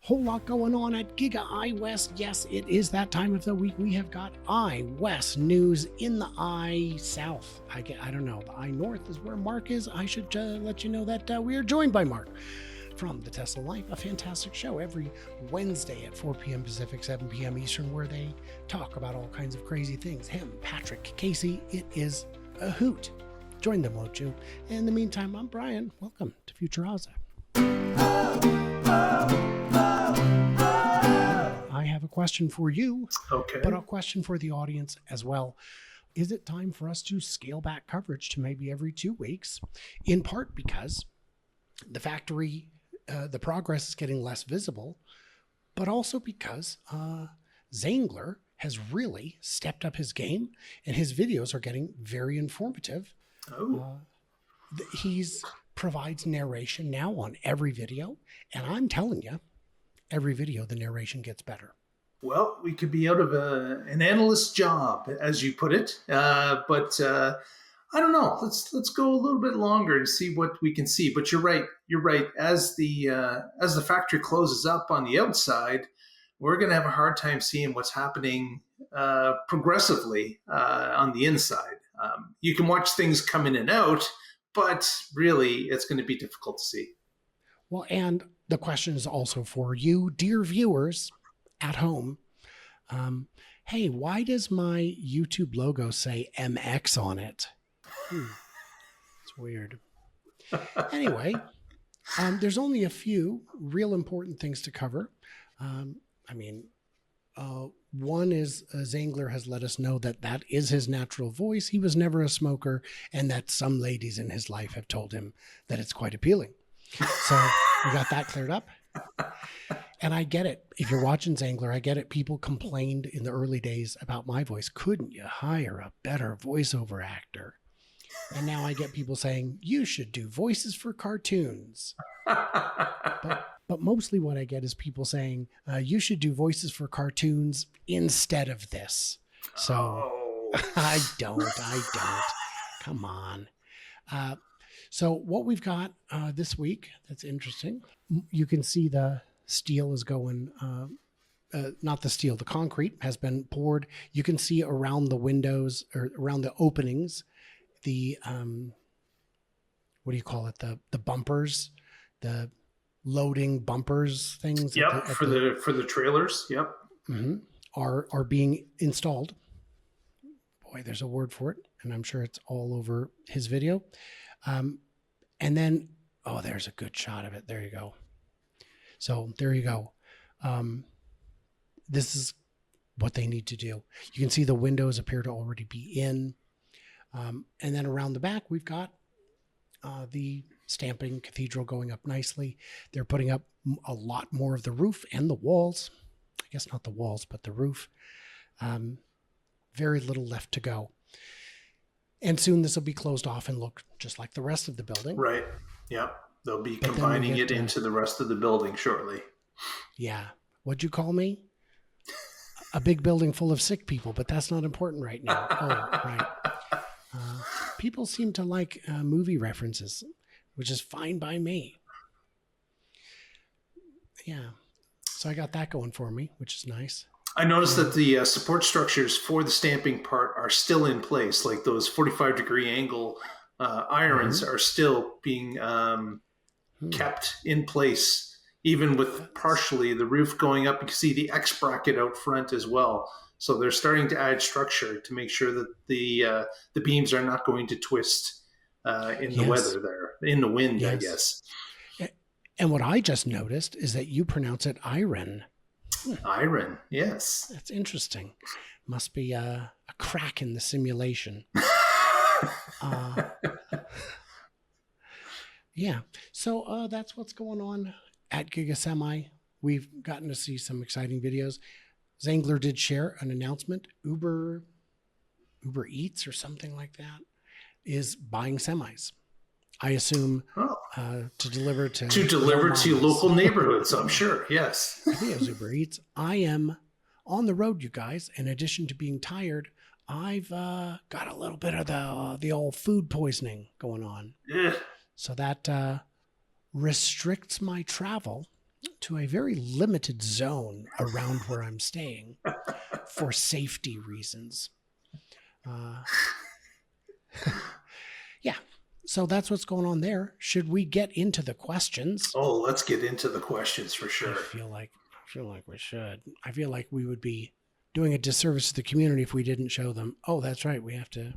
Whole lot going on at Giga iWest. Yes, it is that time of the week. We have got iWest news in the iSouth. I don't know. The iNorth is where Mark is. I should let you know that we are joined by Mark from the Tesla Life, a fantastic show every Wednesday at 4 p.m. Pacific, 7 p.m. Eastern, where they talk about all kinds of crazy things. Him, Patrick, Casey, it is a hoot. Join them, won't you? In the meantime, I'm Brian. Welcome to Future Oza. I have a question for you, but a question for the audience as well. Is it time for us to scale back coverage to maybe every 2 weeks? In part because the factory, the progress is getting less visible, but also because Zangler has really stepped up his game and his videos are getting very informative. He's provides narration now on every video, and I'm telling you, every video the narration gets better. Well, we could be out of an analyst job, as you put it, but I don't know. Let's go a little bit longer and see what we can see. But you're right. As the factory closes up on the outside, we're going to have a hard time seeing what's happening progressively on the inside. You can watch things come in and out, but really, it's going to be difficult to see. Well, and the question is also for you, dear viewers at home. Hey, why does my YouTube logo say MX on it? It's weird. Anyway, there's only a few real important things to cover. One is Zangler has let us know that is his natural voice. He was never a smoker, and that some ladies in his life have told him that it's quite appealing. So we got that cleared up. And I get it. If you're watching Zangler, I get it. People complained in the early days about my voice. Couldn't you hire a better voiceover actor? And now I get people saying, you should do voices for cartoons. But mostly what I get is people saying, you should do voices for cartoons instead of this. So I don't. Come on. So what we've got this week that's interesting, you can see the steel is going, not the steel, the concrete has been poured. You can see around the windows or around the openings, the, what do you call it? The bumpers, the loading bumpers things. Yep, for the trailers. Yep. Mm-hmm, are being installed. Boy, there's a word for it, and I'm sure it's all over his video. And then, there's a good shot of it. There you go. So there you go. This is what they need to do. You can see the windows appear to already be in. And then around the back, we've got the stamping cathedral going up nicely. They're putting up a lot more of the roof and the walls. I guess not the walls, but the roof. Very little left to go. And soon this will be closed off and look just like the rest of the building. Right. Yep. They'll be combining it into the rest of the building shortly. Yeah. What'd you call me? A big building full of sick people, but that's not important right now. Oh, right. People seem to like movie references, which is fine by me. Yeah. So I got that going for me, which is nice. I noticed that the support structures for the stamping part are still in place. Like those 45-degree angle irons are still being kept in place, even with partially the roof going up. You can see the X bracket out front as well. So they're starting to add structure to make sure that the beams are not going to twist in the weather there, in the wind, I guess. And what I just noticed is that you pronounce it iron. Iron, yes. That's interesting. Must be a crack in the simulation. Yeah. So that's what's going on at Giga Semi. We've gotten to see some exciting videos. Zangler did share an announcement. Uber Eats or something like that is buying semis. I assume to deliver to local neighborhoods. I'm sure. Yes. I think it was Uber Eats. I am on the road, you guys. In addition to being tired, I've got a little bit of the old food poisoning going on. Yeah. So that restricts my travel to a very limited zone around where I'm staying for safety reasons. Yeah. So that's what's going on there. Should we get into the questions? Oh, let's get into the questions for I sure. feel like we should. I feel like we would be doing a disservice to the community if we didn't show them. Oh, that's right. We have to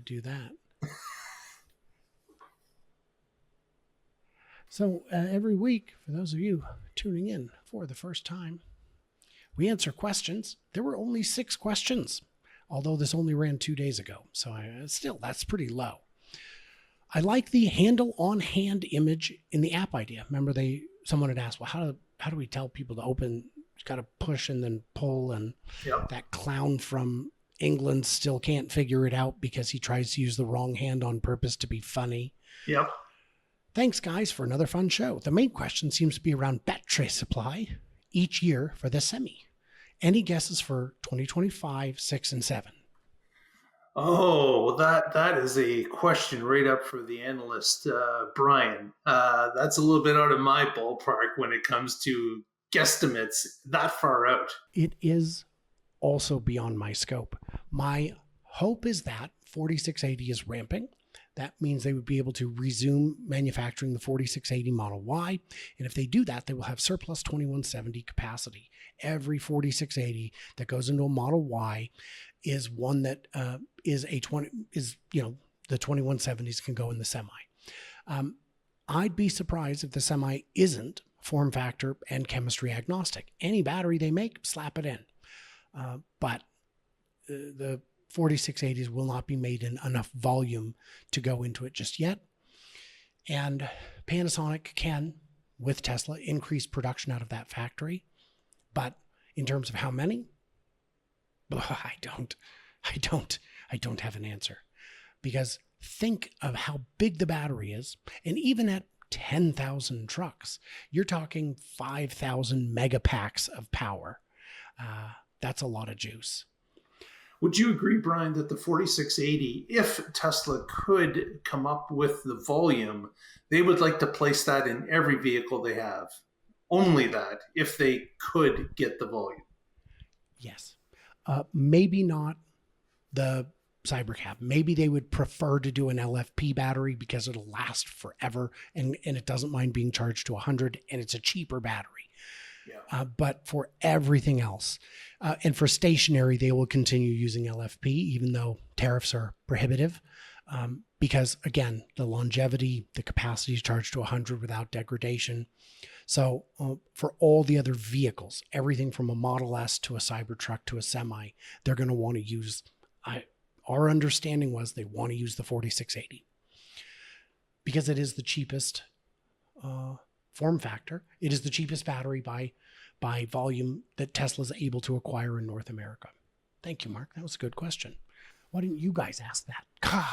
do that. So every week, for those of you tuning in for the first time, we answer questions. There were only 6 questions, although this only ran 2 days ago. So still, that's pretty low. I like the handle on hand image in the app idea. Remember, someone had asked, well, how do we tell people to open? You've got to push and then pull, and Yep. that clown from England still can't figure it out because he tries to use the wrong hand on purpose to be funny. Yep. Thanks, guys, for another fun show. The main question seems to be around battery supply each year for the Semi. Any guesses for 2025, 6, and 7? Oh, that is a question right up for the analyst, Brian. That's a little bit out of my ballpark when it comes to guesstimates that far out. It is also beyond my scope. My hope is that 4680 is ramping. That means they would be able to resume manufacturing the 4680 Model Y. And if they do that, they will have surplus 2170 capacity. Every 4680 that goes into a Model Y is one that the 2170s can go in the Semi. I'd be surprised if the Semi isn't form factor and chemistry agnostic. Any battery they make, slap it in. But the 4680s will not be made in enough volume to go into it just yet. And Panasonic can, with Tesla, increase production out of that factory. But in terms of how many, I don't have an answer. Because think of how big the battery is, and even at 10,000 trucks, you're talking 5,000 megapacks of power. That's a lot of juice. Would you agree, Brian, that the 4680, if Tesla could come up with the volume, they would like to place that in every vehicle they have? Only that, if they could get the volume. Yes. Maybe not the Cybercab. Maybe they would prefer to do an LFP battery because it'll last forever and it doesn't mind being charged to 100, and it's a cheaper battery. Yeah. But for everything else, and for stationary, they will continue using LFP, even though tariffs are prohibitive. Because again, the longevity, the capacity to charge to 100 without degradation. So for all the other vehicles, everything from a Model S to a Cybertruck to a Semi, they're going to want to use, our understanding was they want to use the 4680 because it is the cheapest form factor. It is the cheapest battery by volume that Tesla's able to acquire in North America. Thank you, Mark. That was a good question. Why didn't you guys ask that? God.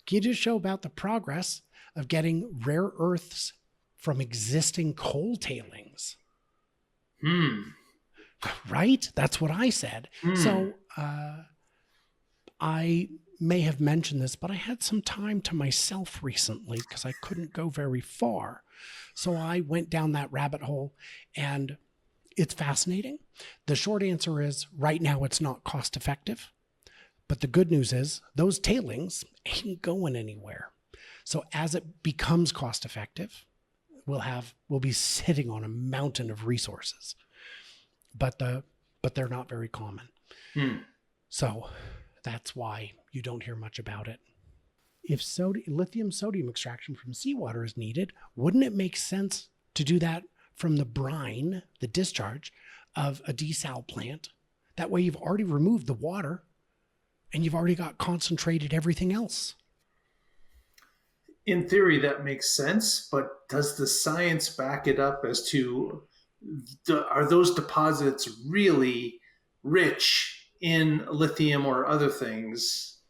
Can you just show about the progress of getting rare earths from existing coal tailings? Right? That's what I said. So I may have mentioned this, but I had some time to myself recently because I couldn't go very far. So I went down that rabbit hole, and it's fascinating. The short answer is right now it's not cost effective. But the good news is those tailings ain't going anywhere. So as it becomes cost effective, we'll be sitting on a mountain of resources. But they're not very common. So that's why you don't hear much about it. If lithium sodium extraction from seawater is needed, wouldn't it make sense to do that from the brine, the discharge of a desal plant? That way you've already removed the water and you've already got concentrated everything else. In theory, that makes sense, but does the science back it up as to are those deposits really rich in lithium or other things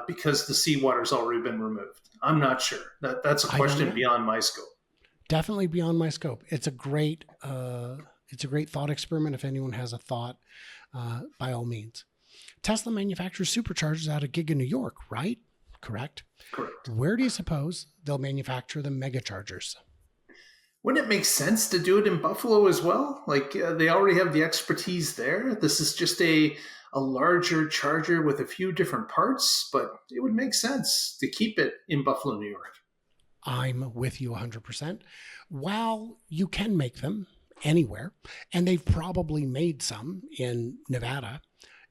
because the seawater's already been removed? I'm not sure. That's a question beyond my scope. Definitely beyond my scope. It's a great thought experiment. If anyone has a thought, by all means. Tesla manufactures superchargers out of Giga, New York, right? Correct? Correct. Where do you suppose they'll manufacture the Megachargers? Wouldn't it make sense to do it in Buffalo as well? Like they already have the expertise there. This is just a larger charger with a few different parts, but it would make sense to keep it in Buffalo, New York. I'm with you 100%. While you can make them anywhere, and they've probably made some in Nevada,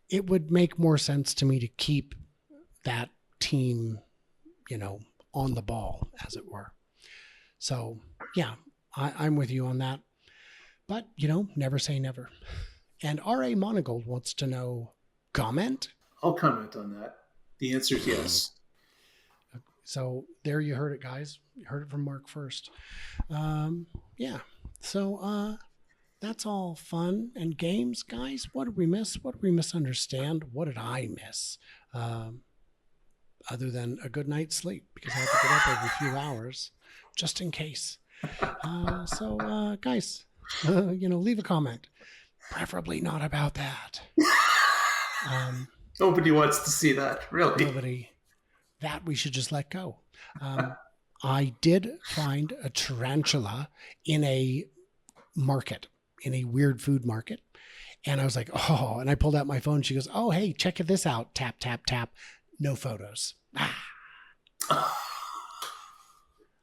it would make more sense to me to keep that team, on the ball, as it were. So, yeah, I'm with you on that. But, never say never. And R.A. Monogold wants to know, comment? I'll comment on that. The answer is yes. So there you heard it, guys. You heard it from Mark first. Yeah. So that's all fun and games, guys. What did we miss? What did we misunderstand? What did I miss? Other than a good night's sleep, because I have to get up every few hours just in case. So guys, leave a comment. Preferably not about that. Nobody wants to see that, really. Nobody. That we should just let go. I did find a tarantula in a market, in a weird food market. And I was like, oh, and I pulled out my phone. She goes, oh, hey, check this out. Tap, tap, tap. No photos.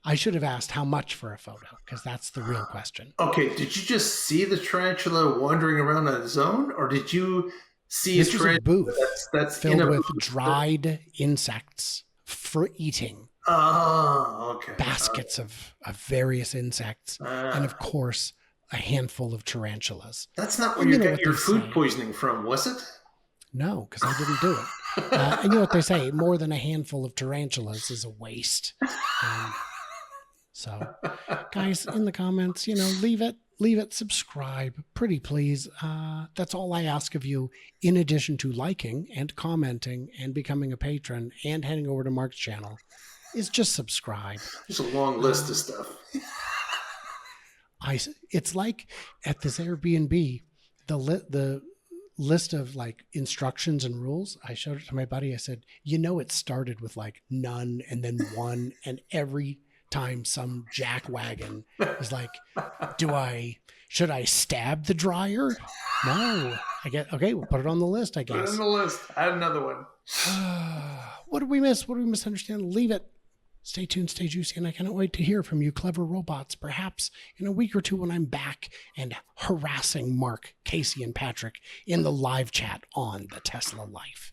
I should have asked how much for a photo, because that's the real question. Okay, did you just see the tarantula wandering around on its own, or did you see this was a booth that's filled with dried insects for eating? Oh, okay. Baskets of various insects, and of course, a handful of tarantulas. That's not where you got your food poisoning from, was it? No, because I didn't do it. And you know what they say? More than a handful of tarantulas is a waste. So, guys, in the comments, leave it, subscribe, pretty please. That's all I ask of you, in addition to liking and commenting and becoming a patron and heading over to Mark's channel, is just subscribe. There's a long list of stuff. It's like at this Airbnb, the list of like instructions and rules. I showed it to my buddy. I said, it started with like none and then one, and every time some jackwagon is like, should I stab the dryer? No. Okay, we'll put it on the list, I guess. Put it on the list. Add another one. What did we miss? What did we misunderstand? Leave it. Stay tuned, stay juicy, and I cannot wait to hear from you clever robots, perhaps in a week or two when I'm back and harassing Mark, Casey, and Patrick in the live chat on the Tesla Life.